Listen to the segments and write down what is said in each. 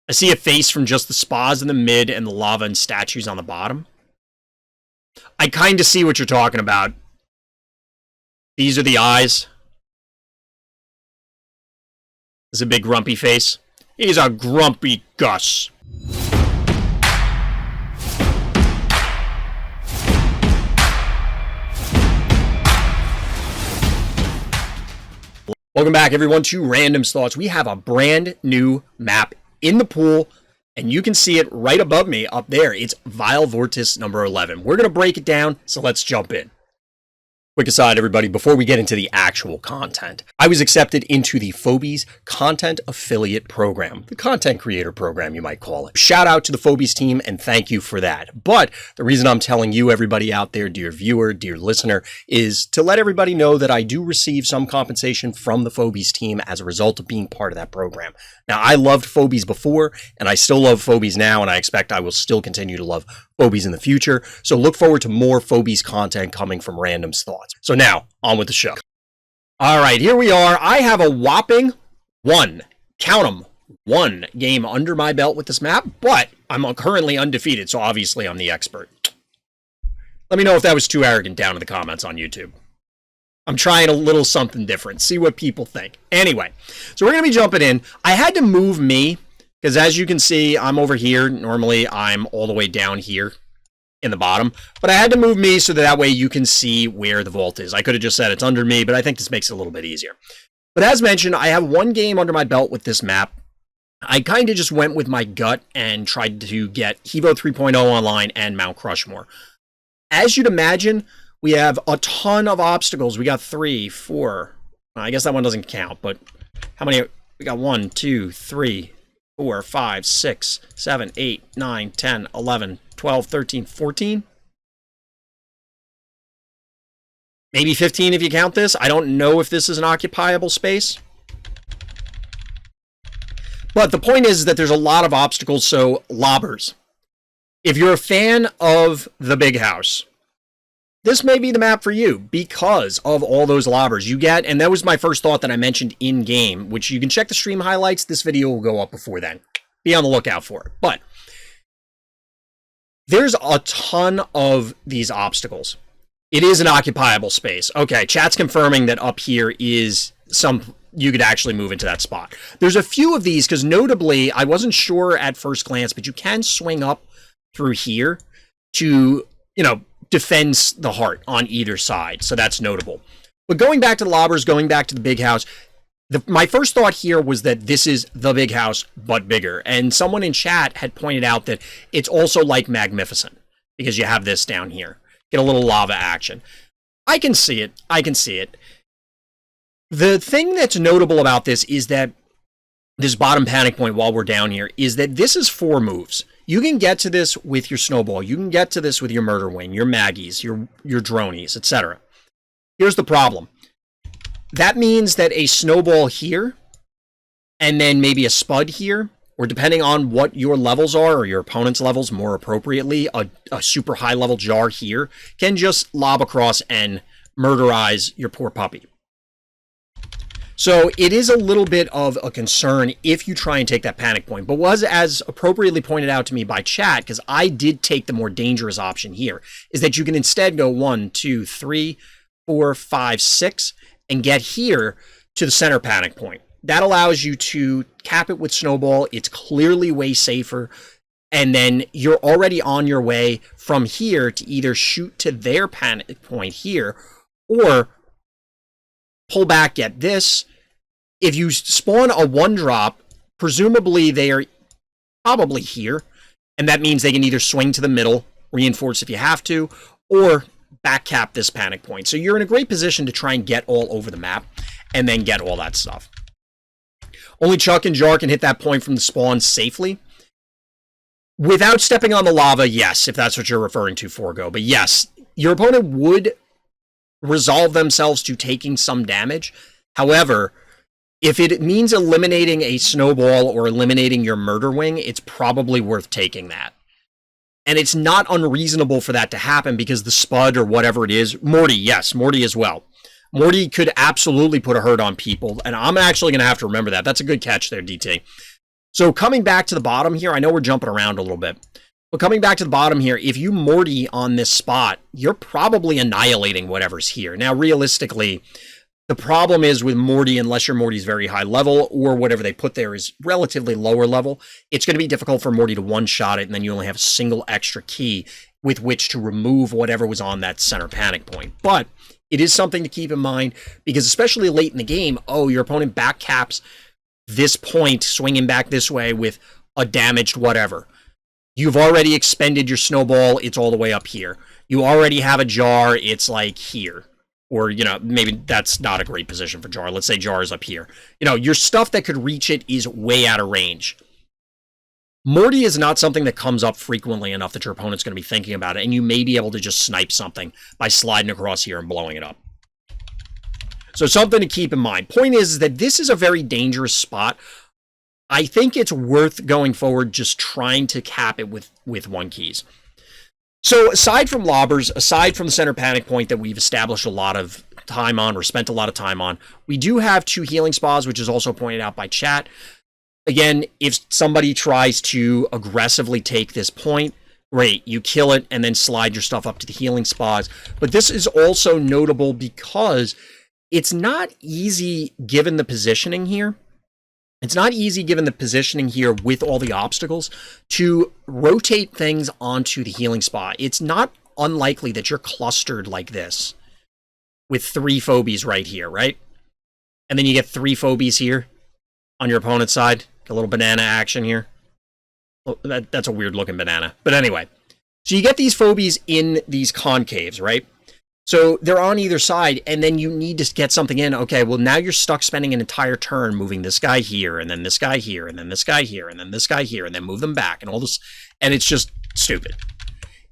I see a face from just the spas in the mid and the lava and statues on the bottom. I kind of see what you're talking about. These are the eyes. There's a big grumpy face. He's a grumpy Gus. Welcome back, everyone, to Random's Thoughts. We have a brand new map in the pool, and you can see it right above me up there. It's Vile Vortice number 11. We're going to break it down, so let's jump in. Quick aside, everybody, before we get into the actual content, I was accepted into the Phobies Content Affiliate Program, the content creator program, you might call it. Shout out to the Phobies team, and thank you for that. But the reason I'm telling you, everybody out there, dear viewer, dear listener, is to let everybody know that I do receive some compensation from the Phobies team as a result of being part of that program. Now, I loved Phobies before, and I still love Phobies now, and I expect I will still continue to love Phobies in the future. So look forward to more Phobies content coming from Random's Thoughts. So now, on with the show. All right, here we are. I have a whopping one game under my belt with this map, but I'm currently undefeated, so obviously I'm the expert. Let me know if that was too arrogant down in the comments on YouTube. I'm trying a little something different. See what people think. Anyway, so we're going to be jumping in. I had to move me, because as you can see, I'm over here. Normally, I'm all the way down here in the bottom. But I had to move me so that way you can see where the vault is. I could have just said it's under me, but I think this makes it a little bit easier. But as mentioned, I have one game under my belt with this map. I kind of just went with my gut and tried to get Hevo 3.0 online and Mount Crushmore. As you'd imagine, we have a ton of obstacles. We got 3, 4. I guess that one doesn't count, but how many? We got 1, 2, 3, 4, 5, 6, 7, 8, 9, 10, 11, 12, 13, 14. Maybe 15 if you count this. I don't know if this is an occupiable space. But the point is that there's a lot of obstacles, so lobbers. If you're a fan of the big house, this may be the map for you because of all those lobbers you get. And that was my first thought that I mentioned in game, which you can check the stream highlights. This video will go up before then. Be on the lookout for it. But there's a ton of these obstacles. It is an occupiable space. Okay, chat's confirming that up here is some, you could actually move into that spot. There's a few of these because notably, I wasn't sure at first glance, but you can swing up through here to, defends the heart on either side, so that's notable. But going back to the lobbers, going back to the big house, my first thought here was that this is the big house, but bigger. And someone in chat had pointed out that it's also like Magnificent, because you have this down here. Get a little lava action. I can see it. I can see it. The thing that's notable about this is that this bottom panic point while we're down here is that this is 4 moves. You can get to this with your snowball. You can get to this with your murder wing, your maggies, your dronies, etc. Here's the problem. That means that a snowball here, and then maybe a spud here, or depending on what your levels are, or your opponent's levels more appropriately, a super high level jar here can just lob across and murderize your poor puppy. So it is a little bit of a concern if you try and take that panic point, but was as appropriately pointed out to me by chat, because I did take the more dangerous option here, is that you can instead go 1, 2, 3, 4, 5, 6, and get here to the center panic point. That allows you to cap it with snowball. It's clearly way safer. And then you're already on your way from here to either shoot to their panic point here or pull back, get this. If you spawn a 1-drop, presumably they are probably here. And that means they can either swing to the middle, reinforce if you have to, or back cap this panic point. So you're in a great position to try and get all over the map and then get all that stuff. Only Chuck and Jar can hit that point from the spawn safely. Without stepping on the lava, yes, if that's what you're referring to, Forgo. But yes, your opponent would resolve themselves to taking some damage. However, if it means eliminating a snowball or eliminating your murder wing, it's probably worth taking that. And it's not unreasonable for that to happen because the spud or whatever it is, Morty, yes, Morty as well. Morty could absolutely put a hurt on people, and I'm actually going to have to remember that. That's a good catch there, DT. So coming back to the bottom here, I know we're jumping around a little bit, but coming back to the bottom here, if you Morty on this spot, you're probably annihilating whatever's here. Now, realistically, the problem is with Morty, unless your Morty's very high level or whatever they put there is relatively lower level, it's going to be difficult for Morty to one-shot it, and then you only have a single extra key with which to remove whatever was on that center panic point. But it is something to keep in mind, because especially late in the game, your opponent back caps this point, swinging back this way with a damaged whatever. You've already expended your snowball, it's all the way up here. You already have a jar, it's like here. Or, maybe that's not a great position for jar. Let's say jar is up here. Your stuff that could reach it is way out of range. Morty is not something that comes up frequently enough that your opponent's going to be thinking about it, and you may be able to just snipe something by sliding across here and blowing it up. So something to keep in mind. Point is that this is a very dangerous spot. I think it's worth going forward just trying to cap it with one keys. So aside from lobbers, aside from the center panic point that we've established a lot of time on or spent a lot of time on, we do have 2 healing spas, which is also pointed out by chat. Again, if somebody tries to aggressively take this point, great, you kill it and then slide your stuff up to the healing spas. But this is also notable because it's not easy given the positioning here. It's not easy given the positioning here with all the obstacles to rotate things onto the healing spa. It's not unlikely that you're clustered like this with 3 phobies right here, right? And then you get 3 phobies here on your opponent's side. A little banana action here. Well, that's a weird looking banana. But anyway, so you get these phobies in these concaves, right? So they're on either side, and then you need to get something in. Okay, well, now you're stuck spending an entire turn moving this guy here, and then this guy here, and then this guy here, and then this guy here, and then move them back, and all this. And it's just stupid.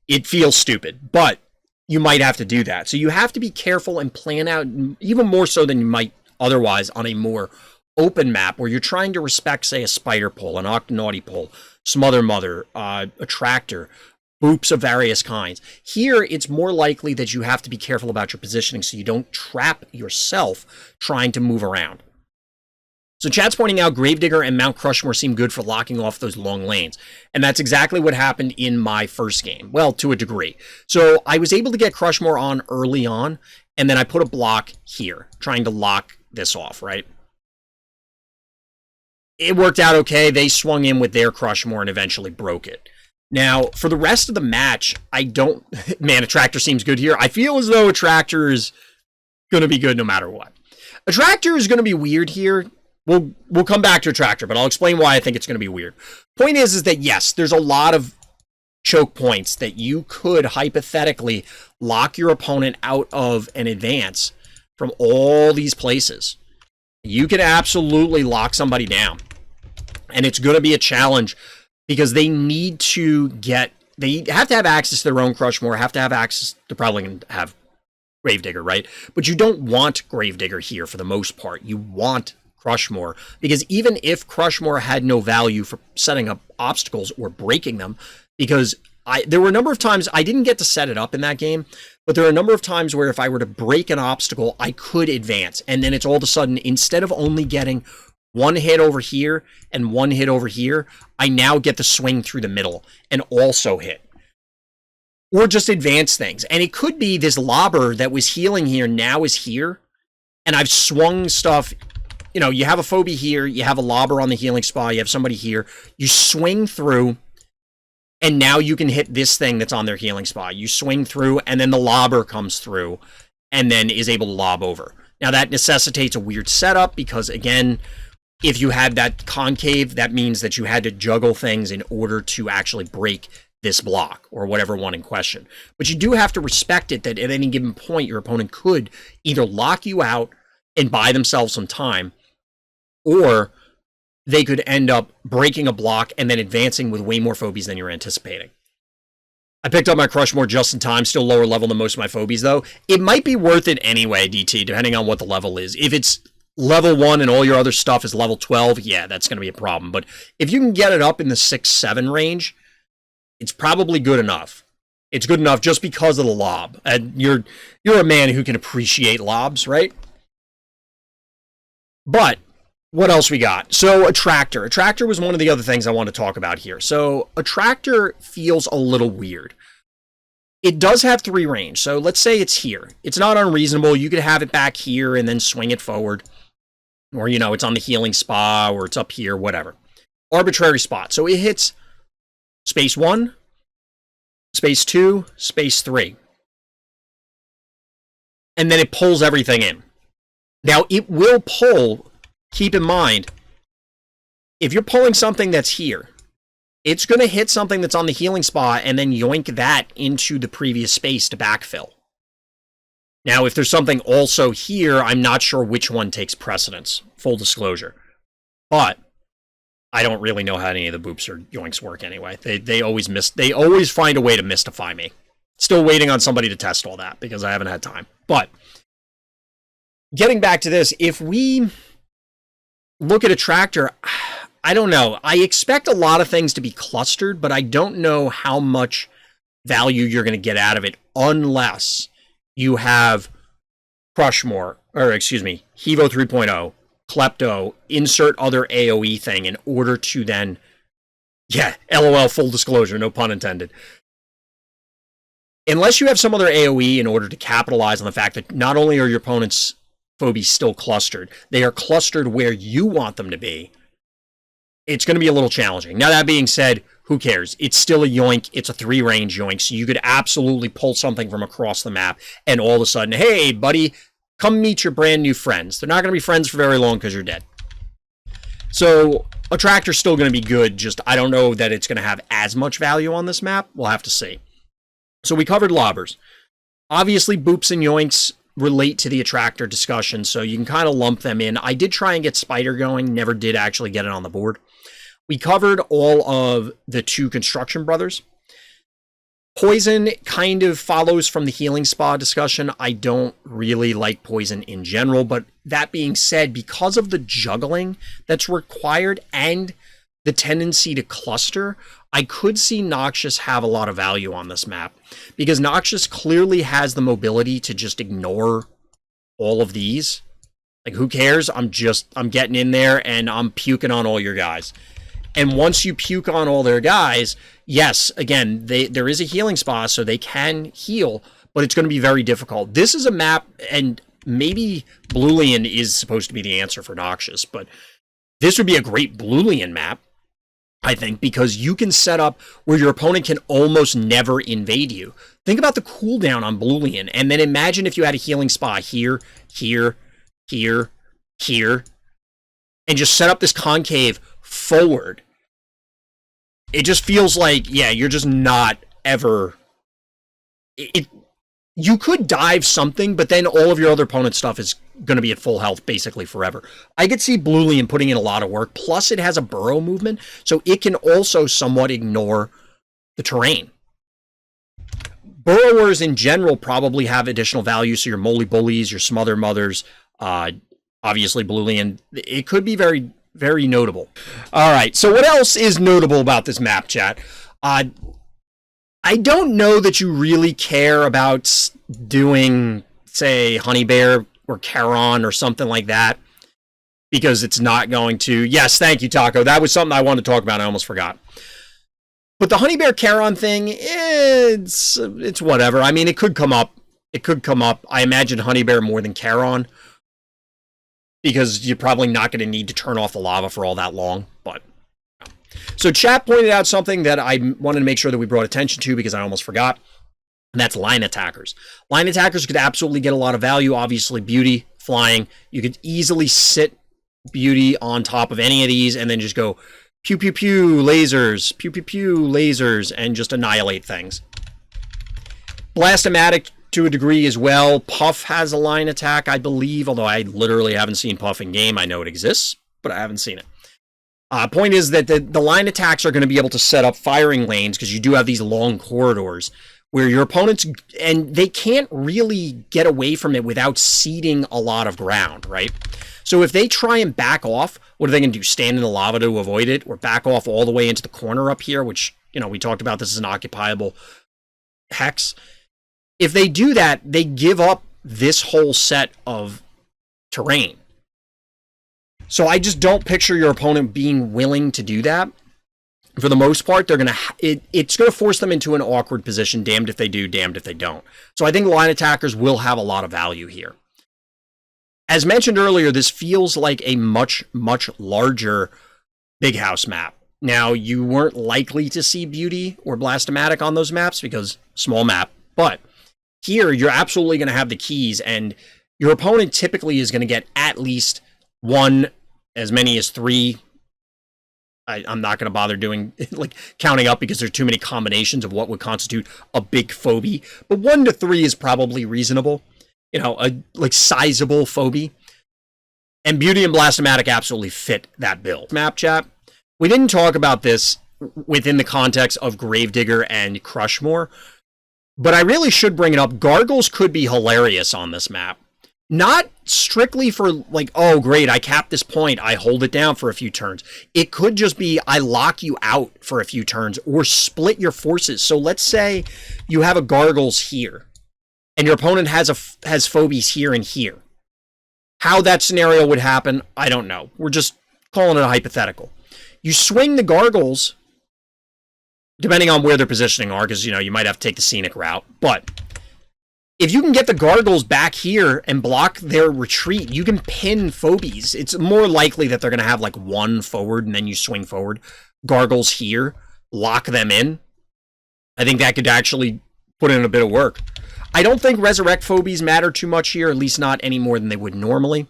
It feels stupid, but you might have to do that. So you have to be careful and plan out, even more so than you might otherwise on a more open map where you're trying to respect, say, a spider pole, an octonaughty pole, smother mother, a tractor, boops of various kinds. Here, it's more likely that you have to be careful about your positioning so you don't trap yourself trying to move around. So chat's pointing out Gravedigger and Mount Crushmore seem good for locking off those long lanes. And that's exactly what happened in my first game. Well, to a degree. So I was able to get Crushmore on early on, and then I put a block here, trying to lock this off, right? It worked out okay. They swung in with their Crushmore and eventually broke it. Now, for the rest of the match, I don't... Man, a tractor seems good here. I feel as though a tractor is going to be good no matter what. A tractor is going to be weird here. We'll come back to a tractor, but I'll explain why I think it's going to be weird. Point is that, yes, there's a lot of choke points that you could hypothetically lock your opponent out of an advance from all these places. You can absolutely lock somebody down. And it's going to be a challenge because they need to get... They have to have access to their own Crushmore, have to have access... They're probably going to have Gravedigger, right? But you don't want Gravedigger here for the most part. You want Crushmore, because even if Crushmore had no value for setting up obstacles or breaking them, because there were a number of times I didn't get to set it up in that game, but there are a number of times where if I were to break an obstacle, I could advance, and then it's all of a sudden, instead of only getting one hit over here and one hit over here, I now get to swing through the middle and also hit. Or just advance things. And it could be this lobber that was healing here now is here, and I've swung stuff. You know, you have a phobie here, you have a lobber on the healing spa, you have somebody here, you swing through, and now you can hit this thing that's on their healing spa. You swing through, and then the lobber comes through, and then is able to lob over. Now, that necessitates a weird setup, because, again, if you had that concave, that means that you had to juggle things in order to actually break this block, or whatever one in question. But you do have to respect it, that at any given point, your opponent could either lock you out and buy themselves some time, or they could end up breaking a block and then advancing with way more phobies than you're anticipating. I picked up my Crushmore just in time, still lower level than most of my phobies, though. It might be worth it anyway, DT, depending on what the level is. If it's level 1 and all your other stuff is level 12, yeah, that's going to be a problem. But if you can get it up in the 6-7 range, it's probably good enough. It's good enough just because of the lob. And you're a man who can appreciate lobs, right? But What else we got? So a tractor. A tractor was one of the other things I want to talk about here. So a tractor feels a little weird. It does have 3 range. So let's say it's here. It's not unreasonable. You could have it back here and then swing it forward. Or, you know, it's on the healing spa or it's up here, whatever. Arbitrary spot. So it hits space 1, space 2, space 3. And then it pulls everything in. Now, it will pull, keep in mind, if you're pulling something that's here, it's going to hit something that's on the healing spot and then yoink that into the previous space to backfill. Now, if there's something also here, I'm not sure which one takes precedence, full disclosure. But I don't really know how any of the boops or yoinks work anyway. They always find a way to mystify me. Still waiting on somebody to test all that because I haven't had time. But getting back to this, if we look at a tractor, I don't know. I expect a lot of things to be clustered, but I don't know how much value you're going to get out of it unless you have Hevo 3.0, Klepto, insert other AoE thing in order to then, LOL, full disclosure, no pun intended. Unless you have some other AoE in order to capitalize on the fact that not only are your opponent's Phobies still clustered, they are clustered where you want them to be, it's going to be a little challenging. Now, that being said, who cares? It's still a yoink. It's a 3-range yoink, so you could absolutely pull something from across the map, and all of a sudden, hey, buddy, come meet your brand new friends. They're not going to be friends for very long because you're dead. So, a tractor's still going to be good, just I don't know that it's going to have as much value on this map. We'll have to see. So we covered lobbers. Obviously, boops and yoinks relate to the attractor discussion, so you can kind of lump them in. I did try and get Spider going, never did actually get it on the board. We covered all of the 2 Construction Brothers. Poison kind of follows from the healing spa discussion. I don't really like poison in general, but that being said, because of the juggling that's required and the tendency to cluster, I could see Noxious have a lot of value on this map because Noxious clearly has the mobility to just ignore all of these. Like, who cares? I'm getting in there and I'm puking on all your guys. And once you puke on all their guys, yes, again, there is a healing spa, so they can heal, but it's going to be very difficult. This is a map, and maybe Bluelian is supposed to be the answer for Noxious, but this would be a great Bluelian map, I think, because you can set up where your opponent can almost never invade you. Think about the cooldown on Bluelian, and then imagine if you had a healing spa here, here, here, here, and just set up this concave forward. It just feels like, you're just not ever... You could dive something, but then all of your other opponent's stuff is going to be at full health basically forever. I could see Bluelian putting in a lot of work, plus it has a burrow movement, so it can also somewhat ignore the terrain. Burrowers in general probably have additional value, so your Moly Bullies, your Smother Mothers, obviously Bluelian, it could be very, very notable. All right, so what else is notable about this map, chat? I don't know that you really care about doing, say, Honey Bear or Charon or something like that, because it's not going to... Yes, thank you, Taco. That was something I wanted to talk about. I almost forgot. But the Honey Bear Charon thing, it's whatever. I mean, it could come up. It could come up. I imagine Honey Bear more than Charon, because you're probably not going to need to turn off the lava for all that long. But so chat pointed out something that I wanted to make sure that we brought attention to because I almost forgot, and that's line attackers. Line attackers could absolutely get a lot of value. Obviously, Beauty, flying. You could easily sit Beauty on top of any of these and then just go pew, pew, pew, lasers, pew, pew, pew, lasers, and just annihilate things. Blastomatic to a degree as well. Puff has a line attack, I believe, although I literally haven't seen Puff in game. I know it exists, but I haven't seen it. Point is that the line attacks are going to be able to set up firing lanes because you do have these long corridors where your opponents, and they can't really get away from it without ceding a lot of ground, right? So if they try and back off, what are they going to do? Stand in the lava to avoid it, or back off all the way into the corner up here, which, we talked about this is an occupiable hex. If they do that, they give up this whole set of terrain. So I just don't picture your opponent being willing to do that. For the most part, they're it's going to force them into an awkward position, damned if they do, damned if they don't. So I think line attackers will have a lot of value here. As mentioned earlier, this feels like a much, much larger Big House map. Now, you weren't likely to see Beauty or Blastomatic on those maps because small map, but here you're absolutely going to have the keys, and your opponent typically is going to get at least one, as many as three. I'm not going to bother doing like counting up because there's too many combinations of what would constitute a big phobie, but 1 to 3 is probably reasonable. You know, a like sizable phobie. And Beauty and Blastomatic absolutely fit that bill. Map chat. We didn't talk about this within the context of Gravedigger and Crushmore, but I really should bring it up. Gargles could be hilarious on this map. Not strictly for like, oh great, I capped this point, I hold it down for a few turns. It could just be I lock you out for a few turns or split your forces. So let's say you have a Gargles here and your opponent has Phobies here and here. How that scenario would happen, I don't know. We're just calling it a hypothetical. You swing the Gargles, depending on where their positioning are, because, you know, you might have to take the scenic route. But if you can get the Gargles back here and block their retreat, you can pin Phobies. It's more likely that they're going to have, like, one forward, and then you swing forward. Gargles here, lock them in. I think that could actually put in a bit of work. I don't think Resurrect Phobies matter too much here, at least not any more than they would normally.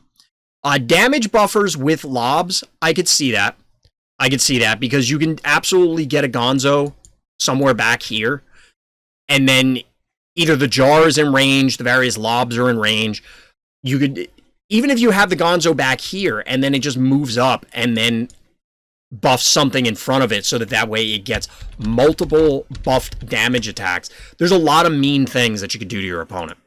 Damage buffers with lobs, I could see that. I could see that because you can absolutely get a Gonzo somewhere back here. And then either the jar is in range, the various lobs are in range. You could, even if you have the Gonzo back here and then it just moves up and then buffs something in front of it so that way it gets multiple buffed damage attacks. There's a lot of mean things that you could do to your opponent.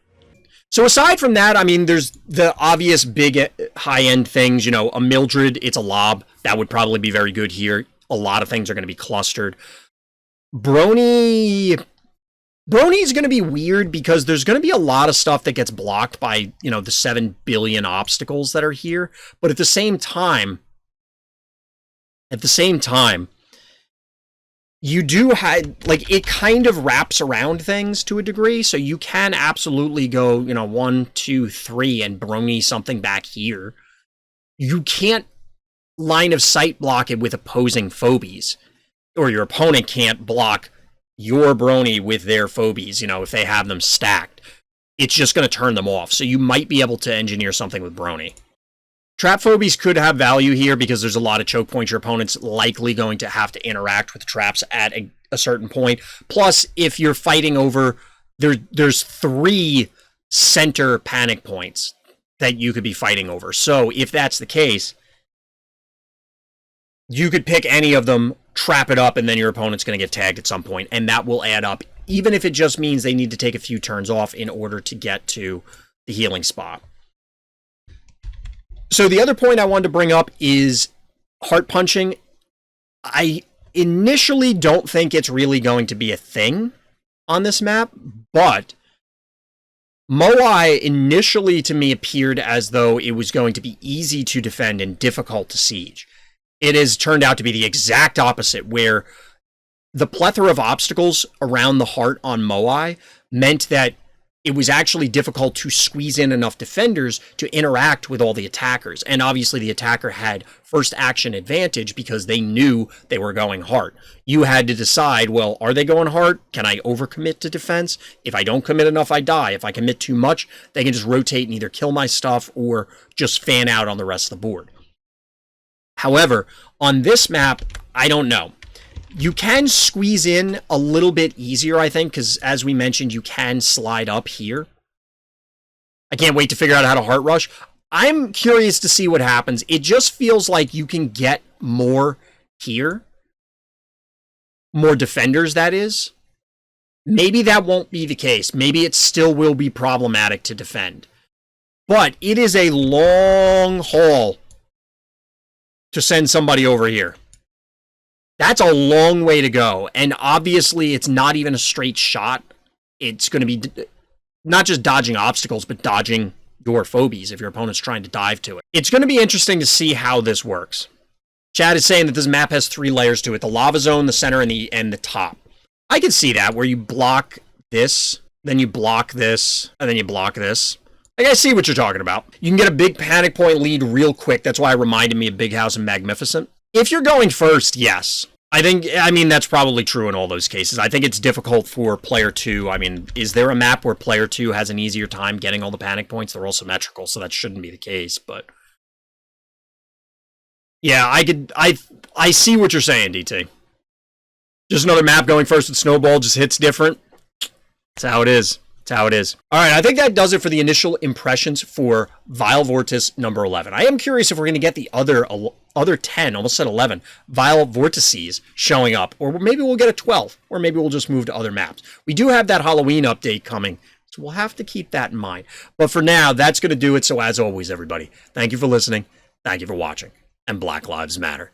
So aside from that, I mean, there's the obvious big high-end things. You know, a Mildred, it's a lob. That would probably be very good here. A lot of things are going to be clustered. Brony's going to be weird because there's going to be a lot of stuff that gets blocked by, you know, the 7 billion obstacles that are here. But at the same time, you do have, like, it kind of wraps around things to a degree, so you can absolutely go, you know, 1, 2, 3 and Brony something back here. You can't line of sight block it with opposing Phobies, or your opponent can't block your Brony with their Phobies, you know, if they have them stacked. It's just going to turn them off, so you might be able to engineer something with Brony. Trap Phobies could have value here because there's a lot of choke points. Your opponent's likely going to have to interact with traps at a certain point. Plus, if you're fighting over, there's 3 center panic points that you could be fighting over. So if that's the case, you could pick any of them, trap it up, and then your opponent's going to get tagged at some point, and that will add up, even if it just means they need to take a few turns off in order to get to the healing spot. So the other point I wanted to bring up is heart punching. I initially don't think it's really going to be a thing on this map, but Moai initially to me appeared as though it was going to be easy to defend and difficult to siege. It has turned out to be the exact opposite, where the plethora of obstacles around the heart on Moai meant that it was actually difficult to squeeze in enough defenders to interact with all the attackers. And obviously the attacker had first action advantage because they knew they were going heart. You had to decide, well, are they going heart? Can I overcommit to defense? If I don't commit enough, I die. If I commit too much, they can just rotate and either kill my stuff or just fan out on the rest of the board. However, on this map, I don't know. You can squeeze in a little bit easier, I think, because as we mentioned, you can slide up here. I can't wait to figure out how to heart rush. I'm curious to see what happens. It just feels like you can get more here. More defenders, that is. Maybe that won't be the case. Maybe it still will be problematic to defend. But it is a long haul to send somebody over here. That's a long way to go, and obviously it's not even a straight shot. It's going to be not just dodging obstacles, but dodging your Phobies if your opponent's trying to dive to it. It's going to be interesting to see how this works. Chad is saying that this map has 3 layers to it. The lava zone, the center, and the top. I can see that, where you block this, then you block this, and then you block this. Like, I see what you're talking about. You can get a big panic point lead real quick. That's why it reminded me of Big House and Magnificent. If you're going first, yes. I mean, that's probably true in all those cases. I think it's difficult for player 2. I mean, is there a map where player 2 has an easier time getting all the panic points? They're all symmetrical, so that shouldn't be the case, but... Yeah, I see what you're saying, DT. Just another map going first with Snowball just hits different. That's how it is. That's how it is. All right, I think that does it for the initial impressions for Vile Vortice number 11. I am curious if we're going to get the other 10, almost said 11, Vile Vortices showing up. Or maybe we'll get a 12. Or maybe we'll just move to other maps. We do have that Halloween update coming, so we'll have to keep that in mind. But for now, that's going to do it. So as always, everybody, thank you for listening. Thank you for watching. And Black Lives Matter.